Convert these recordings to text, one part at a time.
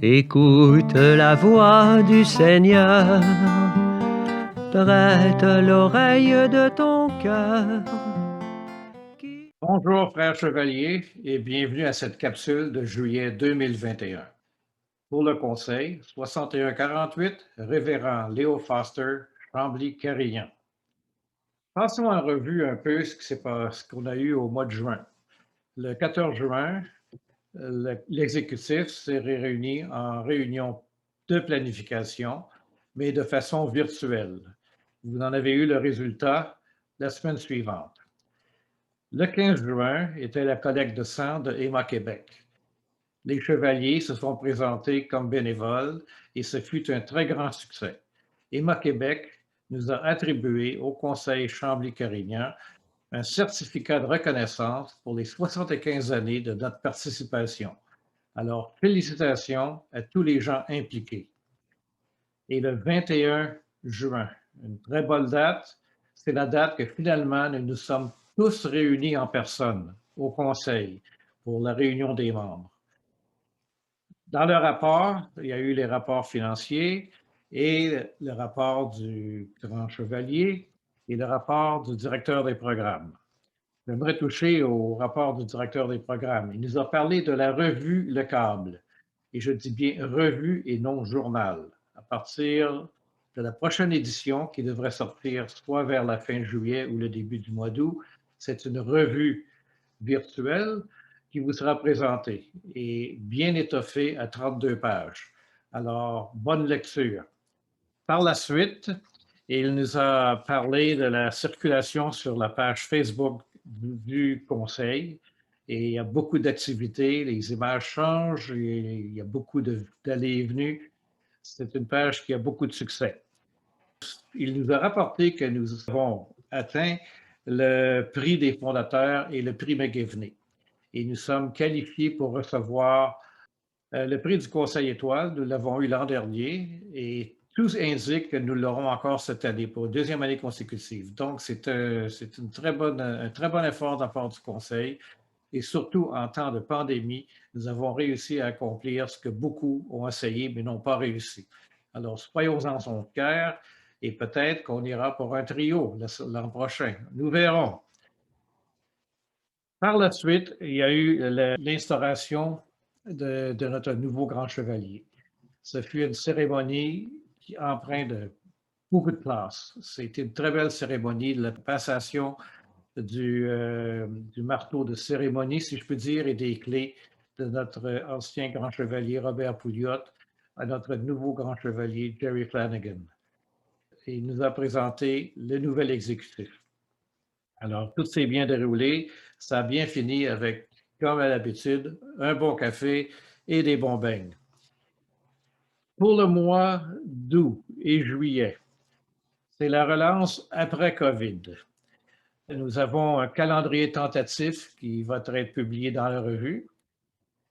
Écoute la voix du Seigneur, prête l'oreille de ton cœur. Bonjour, frère Chevalier, et bienvenue à cette capsule de juillet 2021. Pour le conseil, 6148, Révérend Léo Foster, Chambly-Carignan. Passons en revue un peu ce qu'on a eu au mois de juin. Le 14 juin, l'exécutif s'est réuni en réunion de planification, mais de façon virtuelle. Vous en avez eu le résultat la semaine suivante. Le 15 juin était la collecte de sang de Emma Québec. Les chevaliers se sont présentés comme bénévoles et ce fut un très grand succès. Emma Québec nous a attribué au Conseil Chambly-Carignan un certificat de reconnaissance pour les 75 années de notre participation. Alors, félicitations à tous les gens impliqués. Et le 21 juin, une très bonne date, c'est la date que finalement nous nous sommes tous réunis en personne au Conseil pour la réunion des membres. Dans le rapport, il y a eu les rapports financiers et le rapport du Grand Chevalier et le rapport du directeur des programmes. J'aimerais toucher au rapport du directeur des programmes. Il nous a parlé de la revue Le Câble. Et je dis bien revue et non journal. À partir de la prochaine édition qui devrait sortir soit vers la fin juillet ou le début du mois d'août, c'est une revue virtuelle qui vous sera présentée et bien étoffée à 32 pages. Alors, bonne lecture. Par la suite, il nous a parlé de la circulation sur la page Facebook du Conseil et il y a beaucoup d'activités, les images changent, et il y a beaucoup d'allées et venues. C'est une page qui a beaucoup de succès. Il nous a rapporté que nous avons atteint le prix des fondateurs et le prix McGivney. Et nous sommes qualifiés pour recevoir le prix du Conseil étoile. Nous l'avons eu l'an dernier et tout indique que nous l'aurons encore cette année pour une deuxième année consécutive. Donc, c'est un très bon effort de la part du Conseil. Et surtout, en temps de pandémie, nous avons réussi à accomplir ce que beaucoup ont essayé mais n'ont pas réussi. Alors, soyons-en son cœur et peut-être qu'on ira pour un trio l'an prochain. Nous verrons. Par la suite, il y a eu l'instauration de notre nouveau grand chevalier. Ce fut une cérémonie qui empreinte de beaucoup de place. C'était une très belle cérémonie, la passation du marteau de cérémonie, si je peux dire, et des clés de notre ancien grand chevalier Robert Pouliot à notre nouveau grand chevalier Jerry Flanagan. Et il nous a présenté le nouvel exécutif. Alors, tout s'est bien déroulé. Ça a bien fini avec, comme à l'habitude, un bon café et des bons beignes. Pour le mois d'août et juillet, c'est la relance après COVID. Nous avons un calendrier tentatif qui va être publié dans la revue.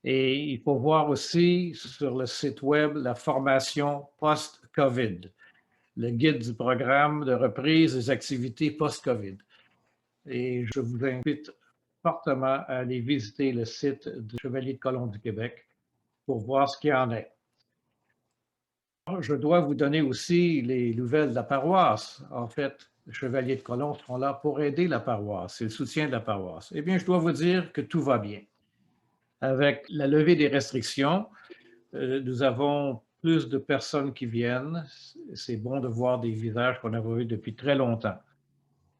Et il faut voir aussi sur le site web la formation post-COVID, le guide du programme de reprise des activités post-COVID. Et je vous invite fortement à aller visiter le site du Chevalier de Colomb du Québec pour voir ce qu'il y en est. Je dois vous donner aussi les nouvelles de la paroisse. En fait, les Chevaliers de Colomb sont là pour aider la paroisse, c'est le soutien de la paroisse. Eh bien, je dois vous dire que tout va bien. Avec la levée des restrictions, nous avons plus de personnes qui viennent. C'est bon de voir des visages qu'on n'a vus depuis très longtemps.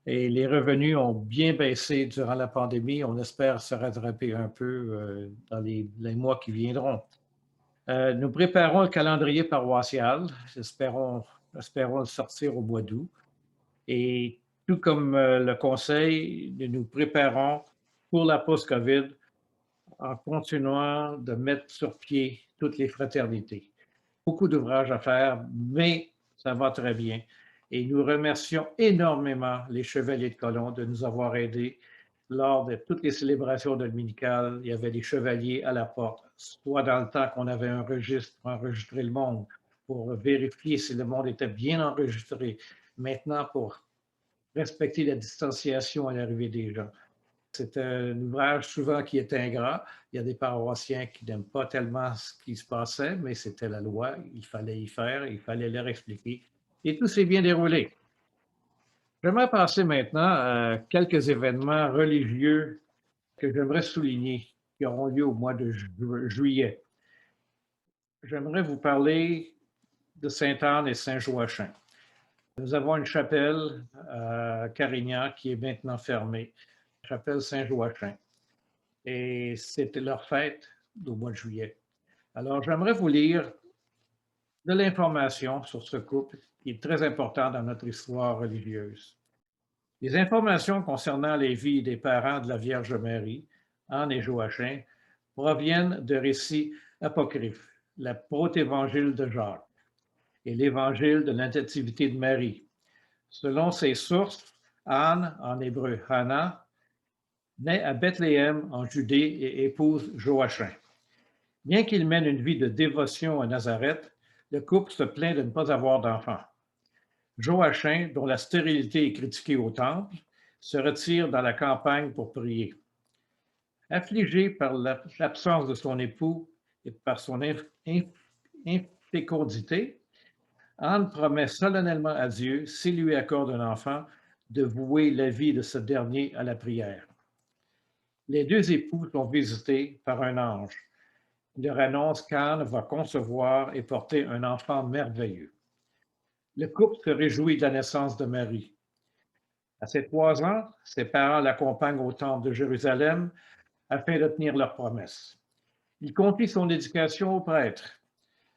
Et les revenus ont bien baissé durant la pandémie. On espère se rattraper un peu dans les mois qui viendront. Nous préparons le calendrier paroissial. Espérons le sortir au mois d'août. Et tout comme le Conseil, nous nous préparons pour la post-COVID en continuant de mettre sur pied toutes les fraternités. Beaucoup d'ouvrages à faire, mais ça va très bien. Et nous remercions énormément les Chevaliers de Colomb de nous avoir aidés lors de toutes les célébrations dominicales. Il y avait des chevaliers à la porte, soit dans le temps qu'on avait un registre pour enregistrer le monde, pour vérifier si le monde était bien enregistré. Maintenant, pour respecter la distanciation à l'arrivée des gens. C'est un ouvrage souvent qui est ingrat. Il y a des paroissiens qui n'aiment pas tellement ce qui se passait, mais c'était la loi, il fallait y faire, il fallait leur expliquer. Et tout s'est bien déroulé. J'aimerais passer maintenant à quelques événements religieux que j'aimerais souligner, qui auront lieu au mois de juillet. J'aimerais vous parler de Sainte-Anne et Saint-Joachim. Nous avons une chapelle à Carignan qui est maintenant fermée, la chapelle Saint-Joachim. Et c'était leur fête au mois de juillet. Alors, j'aimerais vous lire de l'information sur ce couple qui est très important dans notre histoire religieuse. Les informations concernant les vies des parents de la Vierge Marie, Anne et Joachim, proviennent de récits apocryphes, la protévangile de Jacques et l'évangile de la Nativité de Marie. Selon ces sources, Anne, en hébreu Hannah, naît à Bethléem en Judée et épouse Joachim. Bien qu'il mène une vie de dévotion à Nazareth, le couple se plaint de ne pas avoir d'enfants. Joachim, dont la stérilité est critiquée au temple, se retire dans la campagne pour prier. Affligé par l'absence de son époux et par son infécondité, Anne promet solennellement à Dieu, s'il lui accorde un enfant, de vouer la vie de ce dernier à la prière. Les deux époux sont visités par un ange. Il leur annonce qu'Anne va concevoir et porter un enfant merveilleux. Le couple se réjouit de la naissance de Marie. À ses 3 ans, ses parents l'accompagnent au temple de Jérusalem afin de tenir leur promesse. Il confie son éducation au prêtre.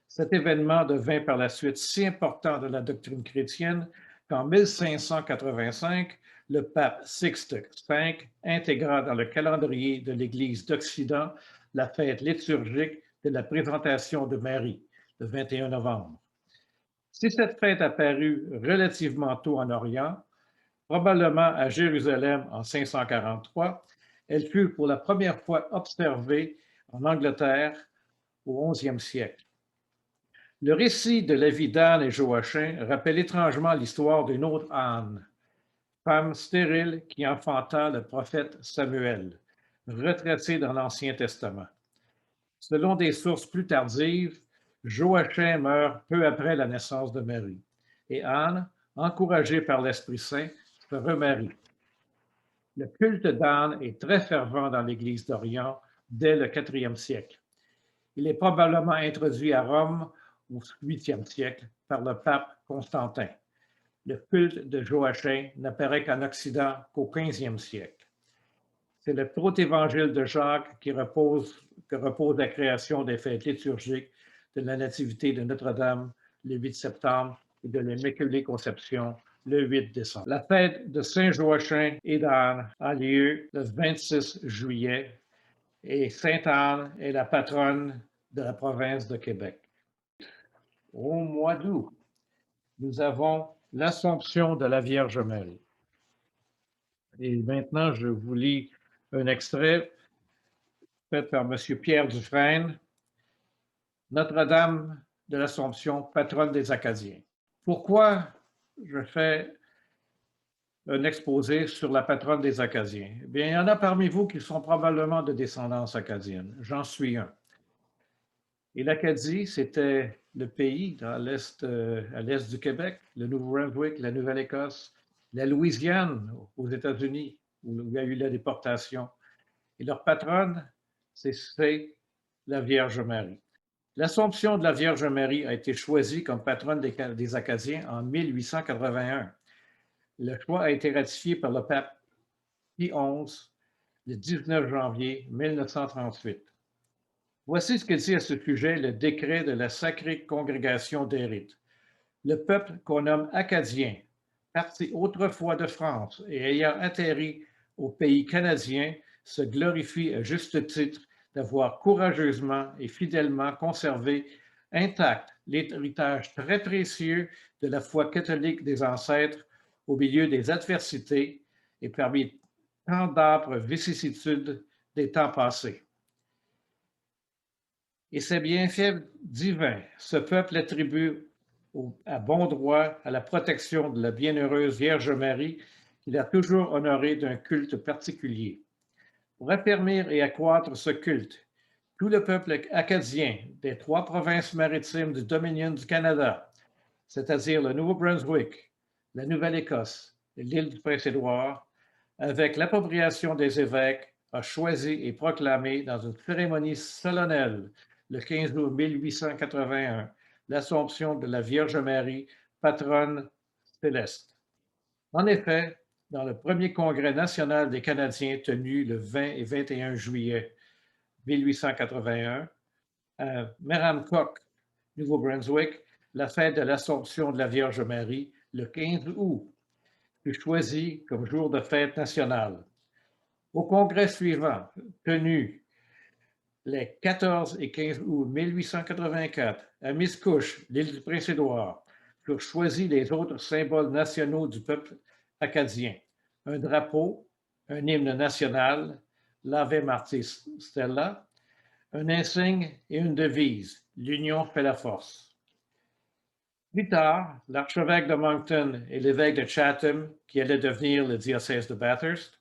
Cet événement devint par la suite si important de la doctrine chrétienne qu'en 1585, le pape Sixte V intégra dans le calendrier de l'Église d'Occident la fête liturgique de la présentation de Marie, le 21 novembre. Si cette fête apparut relativement tôt en Orient, probablement à Jérusalem en 543, elle fut pour la première fois observée en Angleterre au XIe siècle. Le récit de la vie d'Anne et Joachim rappelle étrangement l'histoire d'une autre Anne, femme stérile qui enfanta le prophète Samuel, retraité dans l'Ancien Testament. Selon des sources plus tardives, Joachim meurt peu après la naissance de Marie et Anne, encouragée par l'Esprit Saint, se remarie. Le culte d'Anne est très fervent dans l'Église d'Orient dès le IVe siècle. Il est probablement introduit à Rome au 8e siècle par le pape Constantin. Le culte de Joachim n'apparaît qu'en Occident qu'au 15e siècle. C'est le protévangile de Jacques que repose la création des fêtes liturgiques de la Nativité de Notre-Dame le 8 septembre et de l'Immaculée Conception le 8 décembre. La fête de Saint-Joachim et d'Anne a lieu le 26 juillet et Sainte-Anne est la patronne de la province de Québec. Au mois d'août, nous avons l'Assomption de la Vierge Marie. Et maintenant, je vous lis un extrait fait par M. Pierre Dufresne, Notre-Dame de l'Assomption, patronne des Acadiens. Pourquoi je fais un exposé sur la patronne des Acadiens? Eh bien, il y en a parmi vous qui sont probablement de descendance acadienne. J'en suis un. Et l'Acadie, c'était le pays à l'est du Québec, le Nouveau-Brunswick, la Nouvelle-Écosse, la Louisiane aux États-Unis, où il y a eu la déportation. Et leur patronne, c'est la Vierge Marie. L'Assomption de la Vierge Marie a été choisie comme patronne des Acadiens en 1881. Le choix a été ratifié par le pape Pie XI le 19 janvier 1938. Voici ce que dit à ce sujet le décret de la Sacrée Congrégation des Rites. Le peuple qu'on nomme Acadien, parti autrefois de France et ayant atterri au pays canadien, se glorifie à juste titre d'avoir courageusement et fidèlement conservé intact l'héritage très précieux de la foi catholique des ancêtres au milieu des adversités et parmi tant d'âpres vicissitudes des temps passés. Et ces bienfaits divins, ce peuple attribue à bon droit à la protection de la bienheureuse Vierge Marie qu'il a toujours honorée d'un culte particulier. Pour affermir et accroître ce culte, tout le peuple acadien des 3 provinces maritimes du Dominion du Canada, c'est-à-dire le Nouveau-Brunswick, la Nouvelle-Écosse et l'île du Prince-Édouard, avec l'appropriation des évêques, a choisi et proclamé dans une cérémonie solennelle le 15 août 1881 l'Assomption de la Vierge Marie, patronne céleste. En effet, dans le premier congrès national des Canadiens tenu le 20 et 21 juillet 1881 à Meramcock, Nouveau-Brunswick, la fête de l'Assomption de la Vierge Marie, le 15 août, fut choisie comme jour de fête nationale. Au congrès suivant, tenu les 14 et 15 août 1884 à Miscouche, l'île du Prince-Édouard, furent choisis les autres symboles nationaux du peuple acadien. Un drapeau, un hymne national, l'Ave Martis Stella, un insigne et une devise, l'union fait la force. Plus tard, l'archevêque de Moncton et l'évêque de Chatham, qui allait devenir le diocèse de Bathurst,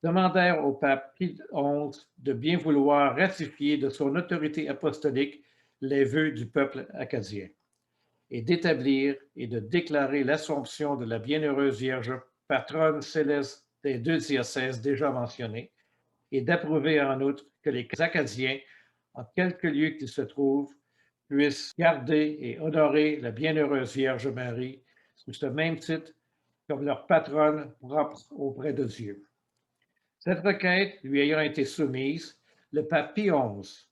demandèrent au pape Pie XI de bien vouloir ratifier de son autorité apostolique les vœux du peuple acadien et d'établir et de déclarer l'Assomption de la Bienheureuse Vierge, patronne céleste des 2 diocèses déjà mentionnés, et d'approuver en outre que les Acadiens, en quelque lieu qu'ils se trouvent, puissent garder et honorer la Bienheureuse Vierge Marie sous ce même titre comme leur patronne propre auprès de Dieu. Cette requête lui ayant été soumise, le pape Pie XI,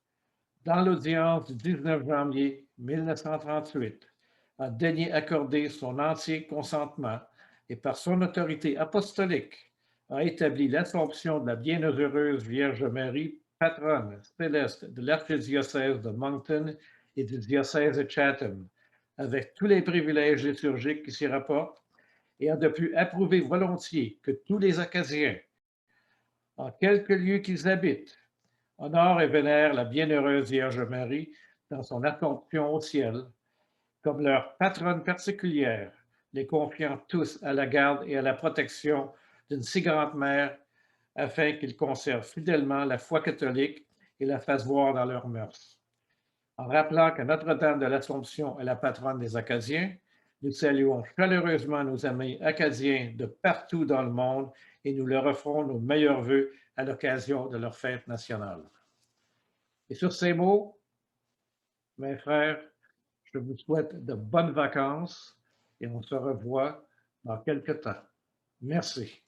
dans l'audience du 19 janvier 1938, a daigné accorder son entier consentement et par son autorité apostolique a établi l'Assomption de la Bienheureuse Vierge Marie, patronne céleste de l'archidiocèse de Moncton et du diocèse de Chatham, avec tous les privilèges liturgiques qui s'y rapportent, et a de plus approuvé volontiers que tous les Acadiens, en quelque lieu qu'ils habitent, honorent et vénèrent la Bienheureuse Vierge Marie dans son Assomption au ciel, comme leur patronne particulière, les confiant tous à la garde et à la protection d'une si grande mère, afin qu'ils conservent fidèlement la foi catholique et la fassent voir dans leurs mœurs. En rappelant que Notre-Dame de l'Assomption est la patronne des Acadiens, nous saluons chaleureusement nos amis acadiens de partout dans le monde et nous leur offrons nos meilleurs vœux à l'occasion de leur fête nationale. Et sur ces mots, mes frères, je vous souhaite de bonnes vacances et on se revoit dans quelques temps. Merci.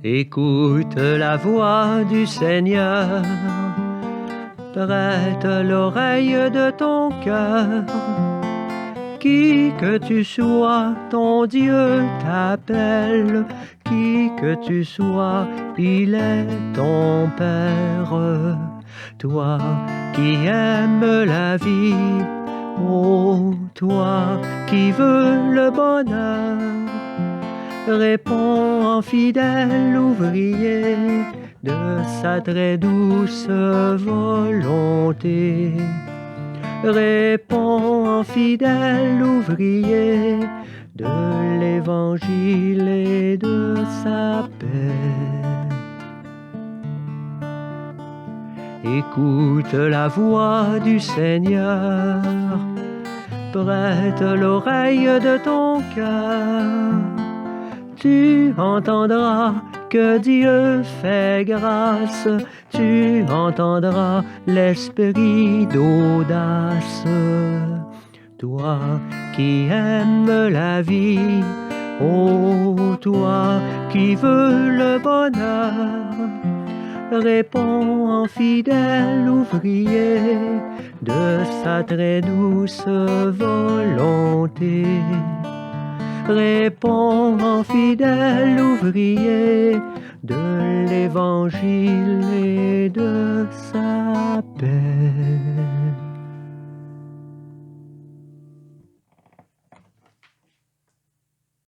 Écoute la voix du Seigneur, prête l'oreille de ton cœur. Qui que tu sois, ton Dieu t'appelle. Qui que tu sois, il est ton Père. Toi qui aimes la vie, oh toi qui veux le bonheur, réponds en fidèle ouvrier de sa très douce volonté. Réponds en fidèle ouvrier de l'Évangile et de sa paix. Écoute la voix du Seigneur, prête l'oreille de ton cœur. Tu entendras que Dieu fait grâce, tu entendras l'esprit d'audace. Toi qui aimes la vie, oh toi qui veux le bonheur, réponds en fidèle ouvrier de sa très douce volonté. Réponds en fidèle ouvrier de l'Évangile et de sa paix.